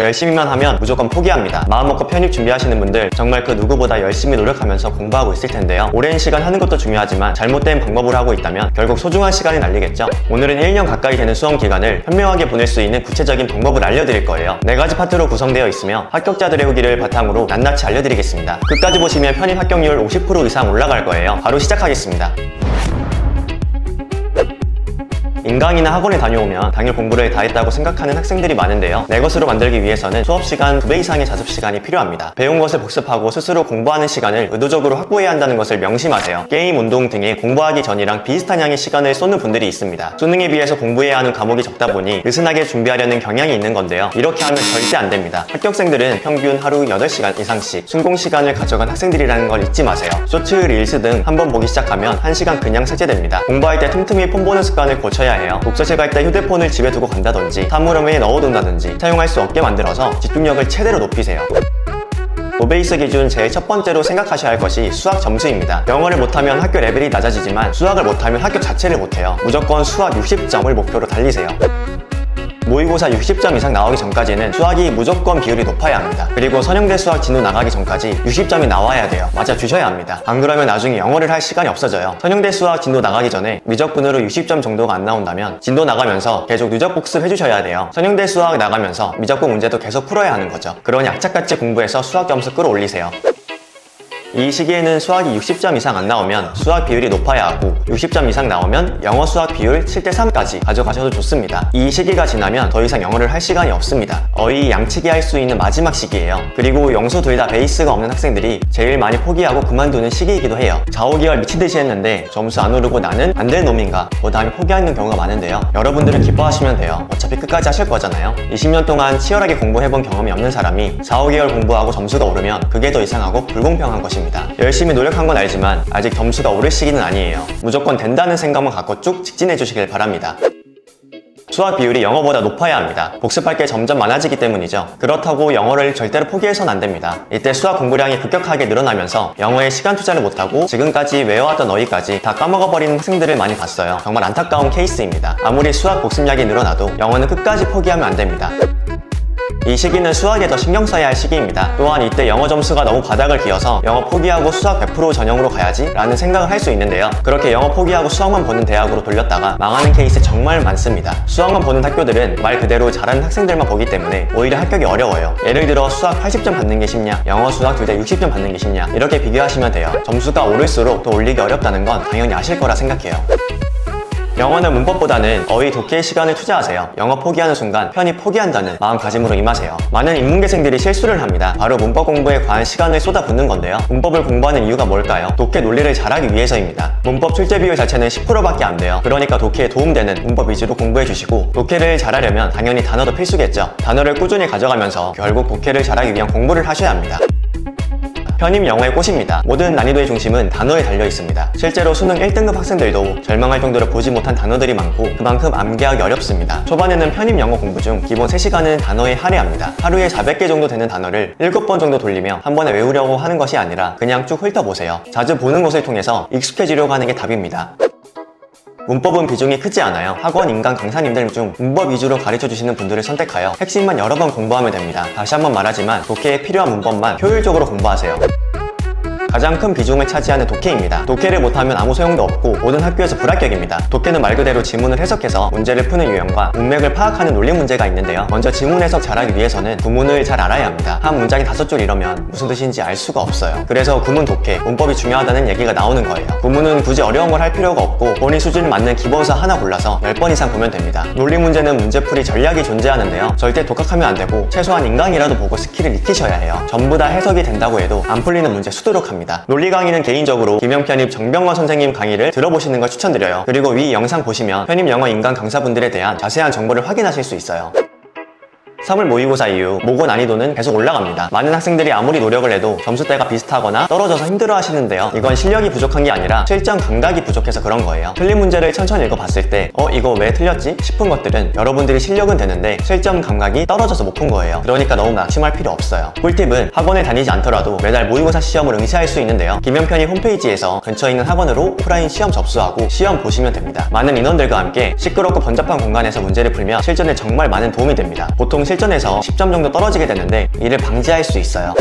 열심히만 하면 무조건 포기합니다. 마음먹고 편입 준비하시는 분들 정말 그 누구보다 열심히 노력하면서 공부하고 있을 텐데요. 오랜 시간 하는 것도 중요하지만 잘못된 방법으로 하고 있다면 결국 소중한 시간이 날리겠죠. 오늘은 1년 가까이 되는 수험 기간을 현명하게 보낼 수 있는 구체적인 방법을 알려드릴 거예요. 4가지 파트로 구성되어 있으며 합격자들의 후기를 바탕으로 낱낱이 알려드리겠습니다. 끝까지 보시면 편입 합격률 50% 이상 올라갈 거예요. 바로 시작하겠습니다. 인강이나 학원에 다녀오면 당일 공부를 다 했다고 생각하는 학생들이 많은데요. 내 것으로 만들기 위해서는 수업시간 2배 이상의 자습시간이 필요합니다. 배운 것을 복습하고 스스로 공부하는 시간을 의도적으로 확보해야 한다는 것을 명심하세요. 게임, 운동 등의 공부하기 전이랑 비슷한 양의 시간을 쏟는 분들이 있습니다. 수능에 비해서 공부해야 하는 과목이 적다 보니 느슨하게 준비하려는 경향이 있는 건데요. 이렇게 하면 절대 안 됩니다. 합격생들은 평균 하루 8시간 이상씩 순공 시간을 가져간 학생들이라는 걸 잊지 마세요. 쇼츠, 릴스 등 한번 보기 시작하면 1시간 그냥 삭제됩니다. 공부할 때 틈틈이 폰 보는 습관을 고쳐야 해요. 독서실 갈 때 휴대폰을 집에 두고 간다든지 사물함에 넣어둔다든지 사용할 수 없게 만들어서 집중력을 최대로 높이세요. 노베이스 기준 제일 첫 번째로 생각하셔야 할 것이 수학 점수입니다. 영어를 못하면 학교 레벨이 낮아지지만 수학을 못하면 학교 자체를 못해요. 무조건 수학 60점을 목표로 달리세요. 모의고사 60점 이상 나오기 전까지는 수학이 무조건 비율이 높아야 합니다. 그리고 선형대 수학 진도 나가기 전까지 60점이 나와야 돼요. 맞아주셔야 합니다. 안 그러면 나중에 영어를 할 시간이 없어져요. 선형대 수학 진도 나가기 전에 미적분으로 60점 정도가 안 나온다면 진도 나가면서 계속 누적 복습 해주셔야 돼요. 선형대 수학 나가면서 미적분 문제도 계속 풀어야 하는 거죠. 그러니 악착같이 공부해서 수학 점수 끌어올리세요. 이 시기에는 수학이 60점 이상 안 나오면 수학 비율이 높아야 하고 60점 이상 나오면 영어 수학 비율 7대3까지 가져가셔도 좋습니다. 이 시기가 지나면 더 이상 영어를 할 시간이 없습니다. 거의 양치기 할 수 있는 마지막 시기예요. 그리고 영수 둘 다 베이스가 없는 학생들이 제일 많이 포기하고 그만두는 시기이기도 해요. 4, 5개월 미친듯이 했는데 점수 안 오르고 나는 안 될 놈인가 그 다음에 포기하는 경우가 많은데요. 여러분들은 기뻐하시면 돼요. 어차피 끝까지 하실 거잖아요. 20년 동안 치열하게 공부해본 경험이 없는 사람이 4, 5개월 공부하고 점수가 오르면 그게 더 이상하고 불공평한 것입니다. 열심히 노력한 건 알지만 아직 점수가 오를 시기는 아니에요. 무조건 된다는 생각만 갖고 쭉 직진해 주시길 바랍니다. 수학 비율이 영어보다 높아야 합니다. 복습할 게 점점 많아지기 때문이죠. 그렇다고 영어를 절대로 포기해서는 안 됩니다. 이때 수학 공부량이 급격하게 늘어나면서 영어에 시간 투자를 못하고 지금까지 외워왔던 어휘까지 다 까먹어버리는 학생들을 많이 봤어요. 정말 안타까운 케이스입니다. 아무리 수학 복습량이 늘어나도 영어는 끝까지 포기하면 안 됩니다. 이 시기는 수학에 더 신경 써야 할 시기입니다. 또한 이때 영어 점수가 너무 바닥을 기어서 영어 포기하고 수학 100% 전형으로 가야지 라는 생각을 할 수 있는데요. 그렇게 영어 포기하고 수학만 보는 대학으로 돌렸다가 망하는 케이스 정말 많습니다. 수학만 보는 학교들은 말 그대로 잘하는 학생들만 보기 때문에 오히려 합격이 어려워요. 예를 들어 수학 80점 받는 게 쉽냐, 영어 수학 둘 다 60점 받는 게 쉽냐, 이렇게 비교하시면 돼요. 점수가 오를수록 더 올리기 어렵다는 건 당연히 아실 거라 생각해요. 영어는 문법보다는 어휘 독해의 시간을 투자하세요. 영어 포기하는 순간 편히 포기한다는 마음가짐으로 임하세요. 많은 인문계생들이 실수를 합니다. 바로 문법 공부에 과한 시간을 쏟아붓는 건데요. 문법을 공부하는 이유가 뭘까요? 독해 논리를 잘하기 위해서입니다. 문법 출제 비율 자체는 10%밖에 안 돼요. 그러니까 독해에 도움되는 문법 위주로 공부해 주시고 독해를 잘하려면 당연히 단어도 필수겠죠. 단어를 꾸준히 가져가면서 결국 독해를 잘하기 위한 공부를 하셔야 합니다. 편입 영어의 꽃입니다. 모든 난이도의 중심은 단어에 달려 있습니다. 실제로 수능 1등급 학생들도 절망할 정도로 보지 못한 단어들이 많고 그만큼 암기하기 어렵습니다. 초반에는 편입 영어 공부 중 기본 3시간은 단어에 할애합니다. 하루에 400개 정도 되는 단어를 7번 정도 돌리며 한 번에 외우려고 하는 것이 아니라 그냥 쭉 훑어보세요. 자주 보는 것을 통해서 익숙해지려고 하는 게 답입니다. 문법은 비중이 크지 않아요. 학원, 인강 강사님들 중 문법 위주로 가르쳐주시는 분들을 선택하여 핵심만 여러 번 공부하면 됩니다. 다시 한번 말하지만 독해에 필요한 문법만 효율적으로 공부하세요. 가장 큰 비중을 차지하는 독해입니다. 독해를 못하면 아무 소용도 없고 모든 학교에서 불합격입니다. 독해는 말 그대로 지문을 해석해서 문제를 푸는 유형과 문맥을 파악하는 논리 문제가 있는데요. 먼저 지문 해석 잘하기 위해서는 구문을 잘 알아야 합니다. 한 문장이 5줄 이러면 무슨 뜻인지 알 수가 없어요. 그래서 구문 독해, 문법이 중요하다는 얘기가 나오는 거예요. 구문은 굳이 어려운 걸 할 필요가 없고 본인 수준에 맞는 기본서 하나 골라서 10번 이상 보면 됩니다. 논리 문제는 문제풀이 전략이 존재하는데요. 절대 독학하면 안 되고 최소한 인강이라도 보고 스킬을 익히셔야 해요. 전부 다 해석이 된다고 해도 안 풀리는 문제 수두룩 합니다. 논리 강의는 개인적으로 김영편입 정병건 선생님 강의를 들어보시는 걸 추천드려요. 그리고 위 영상 보시면 편입 영어 인강 강사분들에 대한 자세한 정보를 확인하실 수 있어요. 3월 모의고사 이후 모고 난이도는 계속 올라갑니다. 많은 학생들이 아무리 노력을 해도 점수대가 비슷하거나 떨어져서 힘들어 하시는데요. 이건 실력이 부족한 게 아니라 실전 감각이 부족해서 그런 거예요. 틀린 문제를 천천히 읽어봤을 때 이거 왜 틀렸지? 싶은 것들은 여러분들이 실력은 되는데 실전 감각이 떨어져서 못 푼 거예요. 그러니까 너무 낙심할 필요 없어요. 꿀팁은 학원에 다니지 않더라도 매달 모의고사 시험을 응시할 수 있는데요. 김영편이 홈페이지에서 근처에 있는 학원으로 오프라인 시험 접수하고 시험 보시면 됩니다. 많은 인원들과 함께 시끄럽고 번잡한 공간에서 문제를 풀면 실전에 정말 많은 도움이 됩니다. 보통 실전에서 10점 정도 떨어지게 되는데 이를 방지할 수 있어요.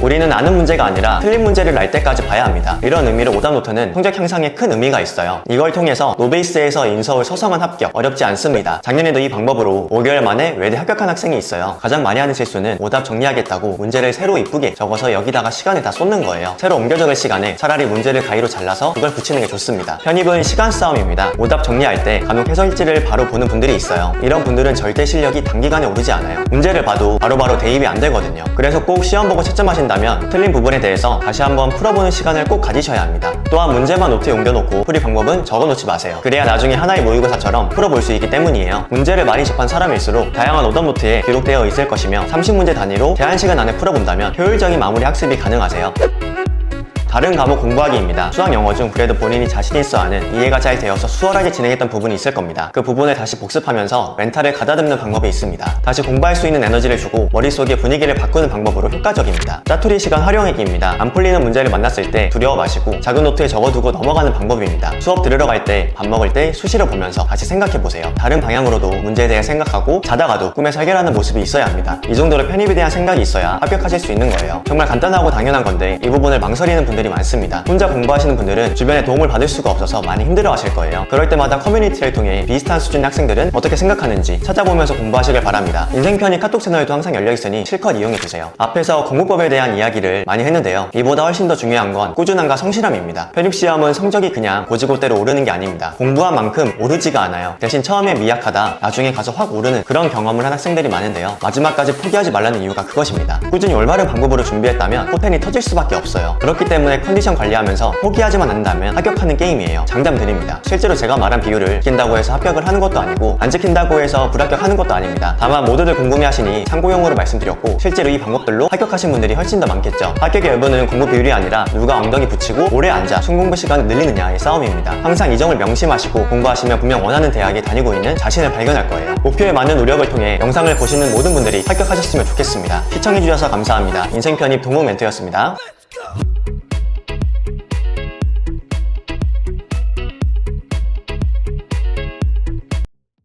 우리는 아는 문제가 아니라 틀린 문제를 알 때까지 봐야 합니다. 이런 의미로 오답노트는 성적 향상에 큰 의미가 있어요. 이걸 통해서 노베이스에서 인서울 서성한 합격 어렵지 않습니다. 작년에도 이 방법으로 5개월 만에 외대 합격한 학생이 있어요. 가장 많이 하는 실수는 오답 정리하겠다고 문제를 새로 이쁘게 적어서 여기다가 시간을 다 쏟는 거예요. 새로 옮겨 적을 시간에 차라리 문제를 가위로 잘라서 그걸 붙이는 게 좋습니다. 편입은 시간 싸움입니다. 오답 정리할 때 간혹 해설지를 바로 보는 분들이 있어요. 이런 분들은 절대 실력이 단기간에 오르지 않아요. 문제를 봐도 바로바로 대입이 안 되거든요. 그래서 꼭 시험 보고 채점하신다면 틀린 부분에 대해서 다시 한번 풀어보는 시간을 꼭 가지셔야 합니다. 또한 문제만 노트에 옮겨놓고 풀이 방법은 적어놓지 마세요. 그래야 나중에 하나의 모의고사처럼 풀어볼 수 있기 때문이에요. 문제를 많이 접한 사람일수록 다양한 오답 노트에 기록되어 있을 것이며 30문제 단위로 제한 시간 안에 풀어본다면 효율적인 마무리 학습이 가능하세요. 다른 과목 공부하기입니다. 수학, 영어 중 그래도 본인이 자신 있어 하는 이해가 잘 되어서 수월하게 진행했던 부분이 있을 겁니다. 그 부분을 다시 복습하면서 멘탈을 가다듬는 방법이 있습니다. 다시 공부할 수 있는 에너지를 주고 머릿속의 분위기를 바꾸는 방법으로 효과적입니다. 짜투리 시간 활용하기입니다. 안 풀리는 문제를 만났을 때 두려워 마시고 작은 노트에 적어두고 넘어가는 방법입니다. 수업 들으러 갈 때, 밥 먹을 때 수시로 보면서 다시 생각해보세요. 다른 방향으로도 문제에 대해 생각하고 자다가도 꿈에서 해결하는 모습이 있어야 합니다. 이 정도로 편입에 대한 생각이 있어야 합격하실 수 있는 거예요. 정말 간단하고 당연한 건데 이 부분을 망설이는 분들이 많습니다. 혼자 공부하시는 분들은 주변에 도움을 받을 수가 없어서 많이 힘들어 하실 거예요. 그럴 때마다 커뮤니티를 통해 비슷한 수준의 학생들은 어떻게 생각하는지 찾아보면서 공부하시길 바랍니다. 인생편이 카톡 채널도 항상 열려있으니 실컷 이용해주세요. 앞에서 공부법에 대한 이야기를 많이 했는데요. 이보다 훨씬 더 중요한 건 꾸준함과 성실함입니다. 편입시험은 성적이 그냥 고지고대로 오르는 게 아닙니다. 공부한 만큼 오르지가 않아요. 대신 처음에 미약하다 나중에 가서 확 오르는 그런 경험을 한 학생들이 많은데요. 마지막까지 포기하지 말라는 이유가 그것입니다. 꾸준히 올바른 방법으로 준비했다면 포텐이 터질 수밖에 없어요. 그렇기 때문에 컨디션 관리하면서 포기하지만 않는다면 합격하는 게임이에요. 장담 드립니다. 실제로 제가 말한 비율을 지킨다고 해서 합격을 하는 것도 아니고 안 지킨다고 해서 불합격하는 것도 아닙니다. 다만 모두들 궁금해하시니 참고용으로 말씀드렸고 실제로 이 방법들로 합격하신 분들이 훨씬 더 많겠죠. 합격의 여부는 공부 비율이 아니라 누가 엉덩이 붙이고 오래 앉아 순공부 시간을 늘리느냐의 싸움입니다. 항상 이 점을 명심하시고 공부하시면 분명 원하는 대학에 다니고 있는 자신을 발견할 거예요. 목표에 맞는 노력을 통해 영상을 보시는 모든 분들이 합격하셨으면 좋겠습니다. 시청해주셔서 감사합니다. 인생편입 동호 멘토였습니다.